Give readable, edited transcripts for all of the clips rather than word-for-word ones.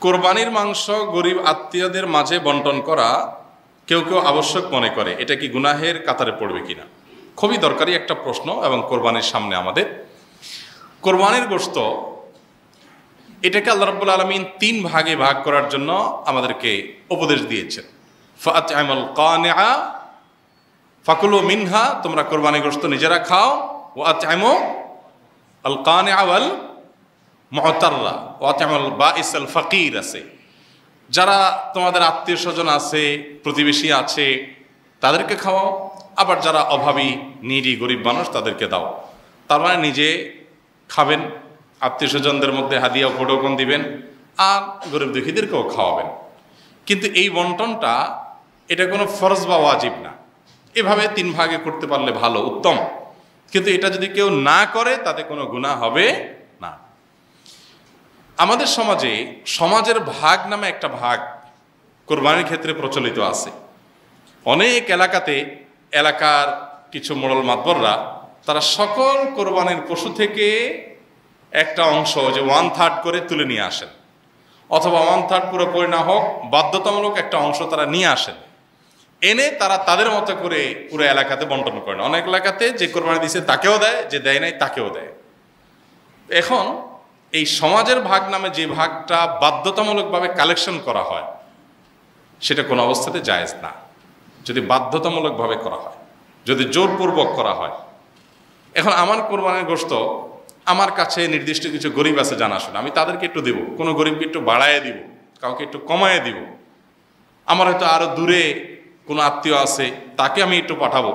কোরবানির মাংস গরিব আত্মীয়দের মাঝে বন্টন করা কেউ কেউ আবশ্যক মনে করে, এটা কি গুনাহের কাতারে পড়বে কিনা? খুবই দরকারি একটা প্রশ্ন। এবং কোরবানির সামনে আমাদের কোরবানির গোশত, এটাকে আল্লাহ রাব্বুল আলামিন 3 ভাগে ভাগ করার জন্য আমাদেরকে উপদেশ দিয়েছেন। ফাআত'আমুল কানিআ ফাকুলু মিনহা, তোমরা কোরবানির গোশত নিজেরা খাও। ওয়া আত'আমু আল কানিআ ওয়াল মুতাররা ওয়া আত'আমুল বাঈসাল ফাকির আছে, যারা তোমাদের আত্মীয় স্বজন আছে, প্রতিবেশী আছে, তাদেরকে খাওয়াও। আবার যারা অভাবী, নিডি, গরিব মানুষ, তাদেরকে দাও। তার মানে নিজে খাবেন, আত্মীয় স্বজনদের মধ্যে হাদিয়া উপঢৌকন দিবেন, আর গরিব দুঃখীদেরকেও খাওয়াবেন। কিন্তু এই বন্টনটা এটা কোনো ফরজ বা ওয়াজিব না। এভাবে 3 ভাগে করতে পারলে ভালো, উত্তম। কিন্তু এটা যদি কেউ না করে তাতে কোনো গুনাহ হবে না। আমাদের সমাজে সমাজের ভাগ নামে একটা ভাগ কোরবানির ক্ষেত্রে প্রচলিত আছে। অনেক এলাকাতে এলাকার কিছু মোড়ল মাতবররা তারা সকল কোরবানির পশু থেকে একটা অংশ, যে 1/3 করে তুলে নিয়ে আসেন, অথবা 1/3 পুরোপুরি না হোক বাধ্যতামূলক একটা অংশ তারা নিয়ে আসেন, এনে তারা তাদের মতো করে পুরো এলাকাতে বন্টন করেন। অনেক এলাকাতে যে কোরবানি দিয়েছে তাকেও দেয়, যে দেয় নাই তাকেও দেয়। এখন এই সমাজের ভাগ নামে যে ভাগটা বাধ্যতামূলকভাবে কালেকশন করা হয়, সেটা কোনো অবস্থাতে জায়েজ না। যদি বাধ্যতামূলকভাবে করা হয়, যদি জোরপূর্বক করা হয়। এখন আমার কোরবানির গোশত আমার কাছে নির্দিষ্ট কিছু গরিব আছে জানাশোনা, আমি তাদেরকে একটু দেব, কোনো গরিবকে একটু বাড়ায় দিব, কাউকে একটু কমায় দিব। আমার হয়তো আরো দূরে কোনো আত্মীয় আছে, তাকে আমি একটু পাঠাবো।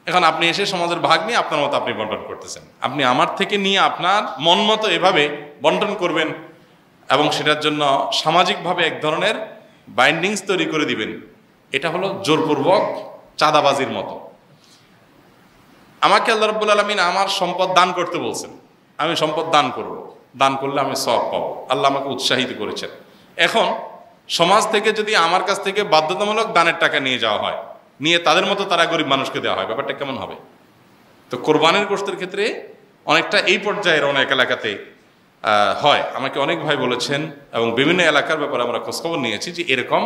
এখন আপনি এসে সমাজের ভাগ নিয়ে আপনার মতো আপনি বন্টন করতেছেন। আপনি আমার থেকে নিয়ে আপনার মন মতো এভাবে বন্টন করবেন এবং সেটার জন্য সামাজিকভাবে এক ধরনের বাইন্ডিংস তৈরি করে দিবেন। এটা হলো জোরপূর্বক চাঁদাবাজির মতো। আমাকে আল্লাহ রাব্বুল আলামিন আমার সম্পদ দান করতে বলছেন, আমি সম্পদ দান করব, দান করলে আমি সওয়াব পাবো, আল্লাহ আমাকে উৎসাহিত করেছেন। এখন সমাজ থেকে যদি আমার কাছ থেকে বাধ্যতামূলক দানের টাকা নিয়ে যাওয়া হয়, নিয়ে তাদের মতো তারা গরিব মানুষকে দেওয়া হয়, ব্যাপারটা কেমন হবে? তো কোরবানির গোশতের ক্ষেত্রে অনেকটা এই পর্যায়ের অনেক এলাকাতে হয়। আমাকে অনেক ভাই বলেছেন এবং বিভিন্ন এলাকার ব্যাপারে আমরা খোঁজখবর নিয়েছি যে এরকম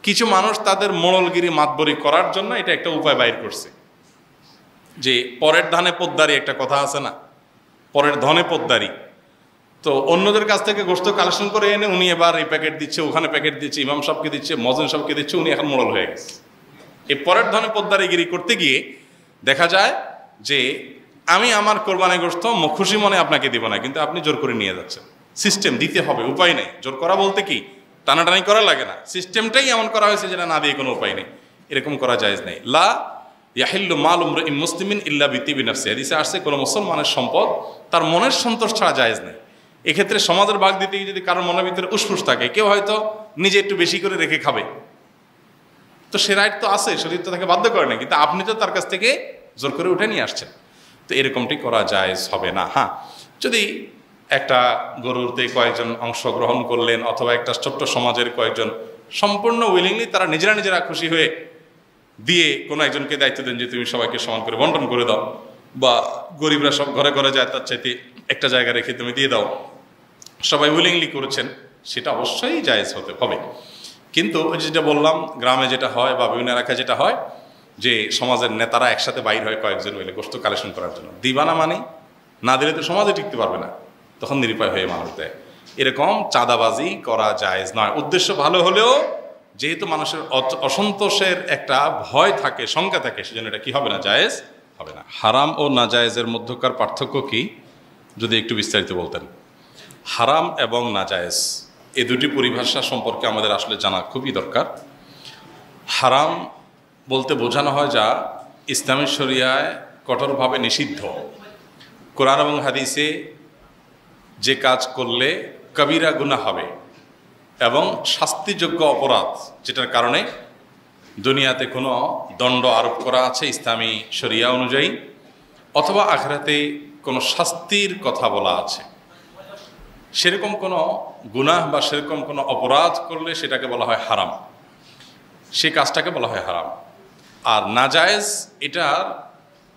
কিছু মানুষ তাদের মোড়লগিরি মাতবরি করার জন্য এটা একটা উপায় বাইর করছে। যে পরের ধানে পোদ্দারি একটা কথা আছে না, পরের ধনে পোদ্দারি। তো অন্যদের কাছ থেকে গোশত কালেকশন করে এনে উনি এবার এই প্যাকেট দিচ্ছে, ওখানে প্যাকেট দিচ্ছে, ইমাম সাহেবকে দিচ্ছে, মজুন সাহেবকে দিচ্ছে, উনি এখন মোড়ল হয়ে গেছে। এই পরের ধনে পোদ্দারিগিরি করতে গিয়ে দেখা যায় যে আমি আমার কোরবানির গোশত খুশি মনে আপনাকে দিব না, কিন্তু আপনি জোর করে নিয়ে যাচ্ছেন। সিস্টেম দিতে হবে, উপায় নেই। জোর করা বলতে কি টানাটানি করা লাগে না, সিস্টেমটাই এমন করা হয়েছে যেটা না দিয়ে কোনো উপায় নেই। এরকম করা জায়েজ নেই। লা ইয়াহিল্লু মাল ইমরিইন মুসলিমিন ইল্লা বিতিবি নাফসি, হাদিসে আসছে কোনো মুসলমানের সম্পদ তার মনের সন্তোষ ছাড়া জায়েজ নেই। এক্ষেত্রে সমাজের ভাগ দিতে গিয়ে যদি কারোর মনের ভিতরে উসফুস থাকে, কেউ হয়তো নিজে একটু বেশি করে রেখে খাবে, তো সে রাইট তো আছে, শরীর তো তাকে বাধ্য করে না, কিন্তু আপনি তো তার কাছ থেকে জোর করে উঠে নিয়ে আসছেন। তো এরকমটি করা জায়েজ হবে না। হ্যাঁ, যদি একটা গরুতে কয়েকজন অংশগ্রহণ করলেন, অথবা একটা ছোট্ট সমাজের কয়েকজন সম্পূর্ণ উইলিংলি তারা নিজেরা খুশি হয়ে দিয়ে কোনো একজনকে দায়িত্ব দেন যে তুমি সবাইকে সমান করে বন্টন করে দাও, বা গরিবরা সব ঘরে ঘরে যায়, তার চাইতে একটা জায়গা রেখে তুমি দিয়ে দাও, সবাই উইলিংলি করেছেন, সেটা অবশ্যই জায়েজ হতে হবে। কিন্তু ওই যেটা বললাম, গ্রামে যেটা হয় বা বিভিন্ন এলাকায় যেটা হয়, যে সমাজের নেতারা একসাথে বাইর হয় কয়েকজন মিলে গোশত কালেকশন করার জন্য, দিবা না মানে না দিলে তো সমাজে টিকতে পারবে না, তখন নিরুপায় হয়ে মানুষ দেয়। এরকম চাঁদাবাজি করা জায়েজ নয়। উদ্দেশ্য ভালো হলেও যেহেতু মানুষের অসন্তোষের একটা ভয় থাকে, শঙ্কা থাকে, সেজন্য এটা কি হবে না, জায়েজ হবে না। হারাম ও নাজায়েজের মধ্যকার পার্থক্য কি যদি একটু বিস্তারিত বলতেন? হারাম এবং নাজায়েজ এই দুটি পরিভাষা সম্পর্কে আমাদের আসলে জানা খুবই দরকার। হারাম বলতে বোঝানো হয় যা ইসলামী শরিয়ায় কঠোরভাবে নিষিদ্ধ। কোরআন এবং হাদিসে যে কাজ করলে কবিরা গুনাহ হবে এবং শাস্তিযোগ্য অপরাধ, যেটার কারণে দুনিয়াতে কোনো দণ্ড আরোপ করা আছে ইসলামী শরিয়া অনুযায়ী, অথবা আখিরাতে কোনো শাস্তির কথা বলা আছে, সেরকম কোনো গুনাহ বা সেরকম কোনো অপরাধ করলে সেটাকে বলা হয় হারাম, সে কাজটাকে বলা হয় হারাম। আর নাজায়েজ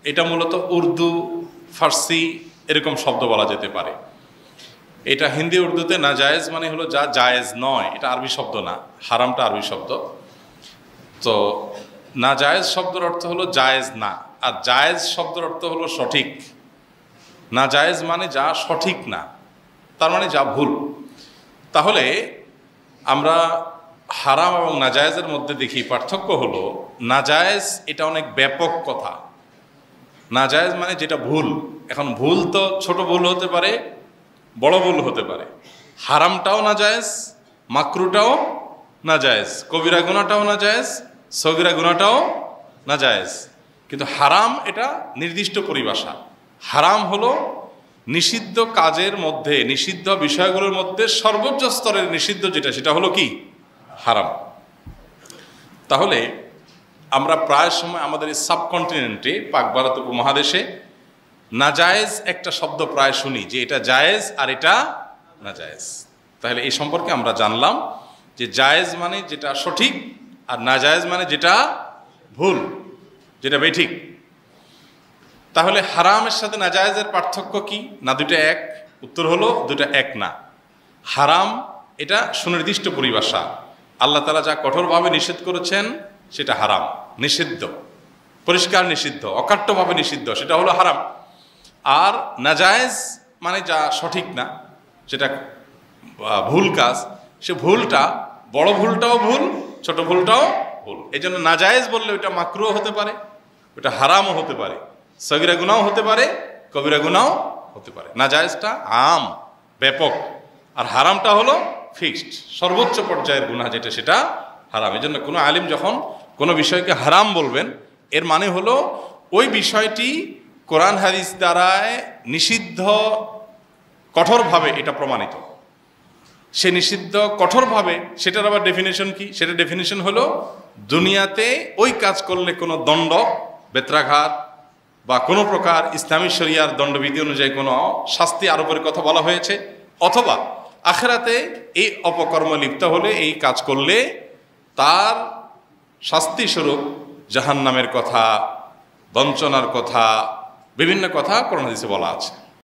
এটা মূলত উর্দু, ফার্সি এরকম শব্দ বলা যেতে পারে। এটা হিন্দি উর্দুতে নাজায়েজ মানে হলো যা জায়েজ নয়, এটা আরবি শব্দ না, হারামটা আরবি শব্দ। তো নাজায়েজ শব্দের অর্থ হলো জায়েজ না, আর জায়েজ শব্দের অর্থ হলো সঠিক। নাজায়েজ মানে যা সঠিক না, তার মানে যা ভুল। তাহলে আমরা হারাম এবং নাজায়েজের মধ্যে দেখি পার্থক্য হলো, নাজায়েজ এটা অনেক ব্যাপক কথা। নাজায়েজ মানে যেটা ভুল। এখন ভুল তো ছোট ভুল হতে পারে, বড় ভুল হতে পারে। হারামটাও নাজায়েজ, মাকরুটাও নাজায়েজ, কবিরা গুনাহটাও নাজায়েজ, সগীরা গুনাহটাও নাজায়েজ। কিন্তু হারাম এটা নির্দিষ্ট পরিভাষা। হারাম হলো নিষিদ্ধ কাজের মধ্যে, নিষিদ্ধ বিষয়গুলোর মধ্যে সর্বোচ্চ স্তরের নিষিদ্ধ যেটা, সেটা হলো কি? হারাম। তাহলে আমরা প্রায় সময় আমাদের এই সাবকন্টিনেন্টে, পাক ভারত উপমহাদেশে নাজায়েজ একটা শব্দ প্রায় শুনি, যে এটা জায়েজ আর এটা নাজায়েজ। তাহলে এই সম্পর্কে আমরা জানলাম যে জায়েজ মানে যেটা সঠিক, আর নাজায়েজ মানে যেটা ভুল, যেটা বেঠিক। তাহলে হারামের সাথে নাজায়েজের পার্থক্য কি? না দুটো এক? উত্তর হলো দুটো এক না। হারাম এটা সুনির্দিষ্ট পরিভাষা। আল্লাহ তাআলা যা কঠোরভাবে নিষেধ করেছেন সেটা হারাম, নিষিদ্ধ, পরিষ্কার নিষিদ্ধ, অকাট্যভাবে নিষিদ্ধ, সেটা হলো হারাম। আর নাজায়েজ মানে যা সঠিক না, সেটা ভুল কাজ, সে ভুলটা, বড় ভুলটাও ভুল, ছোট ভুলটাও ভুল। এই জন্য নাজায়েজ বললে ওইটা মাকরুহ হতে পারে, ওইটা হারামও হতে পারে, সগীরা গুনাহও হতে পারে, কবিরা গুনাহও হতে পারে। নাজায়েজটা আম, ব্যাপক, আর হারামটা হলো ফিক্সড, সর্বোচ্চ পর্যায়ের গুনাহ যেটা, সেটা হারাম। এই জন্য কোনো আলিম যখন কোনো বিষয়কে হারাম বলবেন, এর মানে হলো ওই বিষয়টি কোরআন হাদিস দ্বারায় নিষিদ্ধ কঠোরভাবে এটা প্রমাণিত। সে নিষিদ্ধ কঠোরভাবে, সেটার আবার ডেফিনেশন কি? সেটা ডেফিনেশন হলো দুনিয়াতে ওই কাজ করলে কোনো দণ্ড, বেত্রাঘাত বা কোনো প্রকার ইসলামী শরিয়ার দণ্ডবিধি অনুযায়ী কোনো শাস্তি আরোপের কথা বলা হয়েছে, অথবা আখিরাতে এই অপকর্ম লিপ্ত হলে, এই কাজ করলে তার শাস্তি স্বরূপ জাহান্নামের কথা, বঞ্চনার কথা, বিভিন্ন কথা কোরআন হাদিসে বলা আছে।